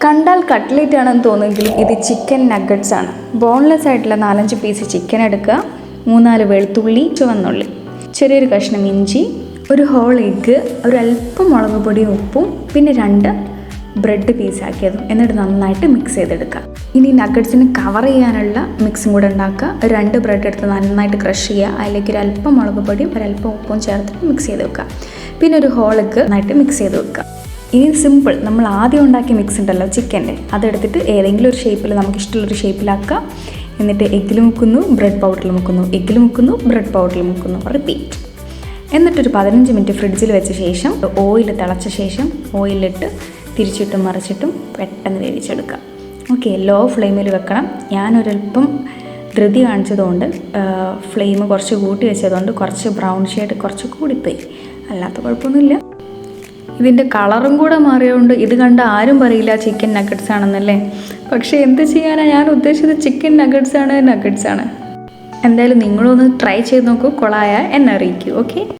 കണ്ടാൽ കട്ട്ലേറ്റ് ആണെന്ന് തോന്നുമെങ്കിലും ഇത് ചിക്കൻ നഗറ്റ്സ് ആണ്. ബോൺലെസ് ആയിട്ടുള്ള 4-5 പീസ് ചിക്കൻ എടുക്കുക, 3-4 വെളുത്തുള്ളി, ചുവന്നുള്ളി, ചെറിയൊരു കഷ്ണം ഇഞ്ചി, ഒരു ഹോൾ എഗ്ഗ്, ഒരല്പം മുളക് പൊടിയും ഉപ്പും, പിന്നെ 2 ബ്രെഡ് പീസാക്കിയതും, എന്നിട്ട് നന്നായിട്ട് മിക്സ് ചെയ്തെടുക്കുക. ഇനി നഗറ്റ്സിന് കവർ ചെയ്യാനുള്ള മിക്സും കൂടെ ഉണ്ടാക്കുക. 2 ബ്രെഡ് എടുത്ത് നന്നായിട്ട് ക്രഷ് ചെയ്യുക, അതിലേക്ക് ഒരല്പം മുളക് പൊടിയും ഒരല്പം ഉപ്പും ചേർത്തിട്ട് മിക്സ് ചെയ്ത് വെക്കുക. പിന്നെ ഒരു ഹോൾ എഗ്ഗ് നന്നായിട്ട് മിക്സ് ചെയ്ത് വെക്കുക. ഇനി സിമ്പിൾ, നമ്മൾ ആദ്യം ഉണ്ടാക്കിയ മിക്സ് ഉണ്ടല്ലോ ചിക്കൻ്റെ, അതെടുത്തിട്ട് ഏതെങ്കിലും ഒരു ഷേപ്പിൽ നമുക്കിഷ്ടമുള്ളൊരു ഷേപ്പിലാക്കുക. എന്നിട്ട് എഗ്ഗിൽ മുക്കുന്നു, ബ്രെഡ് പൗഡറിൽ മുക്കുന്നു, എഗ്ഗിൽ മുക്കുന്നു, ബ്രെഡ് പൗഡറിൽ മുക്കുന്നു, റിപ്പീറ്റ്. എന്നിട്ടൊരു 15 മിനിറ്റ് ഫ്രിഡ്ജിൽ വെച്ച ശേഷം ഓയിൽ തിളച്ച ശേഷം ഓയിലിട്ട് തിരിച്ചിട്ടും മറിച്ചിട്ടും പെട്ടെന്ന് വേവിച്ചെടുക്കുക. ഓക്കെ, ലോ ഫ്ലെയിമിൽ വെക്കണം. ഞാനൊരല്പം ധൃതി കാണിച്ചതുകൊണ്ട് ഫ്ലെയിം കുറച്ച് കൂട്ടി വെച്ചതുകൊണ്ട് കുറച്ച് ബ്രൗൺ ഷെയ്ഡ് കുറച്ച് കൂടിപ്പോയി, അല്ലാത്ത കുഴപ്പമൊന്നുമില്ല. ഇതിൻ്റെ കളറും കൂടെ മാറിയതുകൊണ്ട് ഇത് കണ്ട ആരും പറയില്ല ചിക്കൻ നഗറ്റ്സ് ആണെന്നല്ലേ. പക്ഷേ എന്ത് ചെയ്യാനാണ്, ഞാൻ ഉദ്ദേശിച്ചത് ചിക്കൻ നഗറ്റ്സ് ആണ്. എന്തായാലും നിങ്ങളൊന്ന് ട്രൈ ചെയ്ത് നോക്കൂ, കൊളായാൽ എന്നെ അറിയിക്കൂ. ഓക്കെ.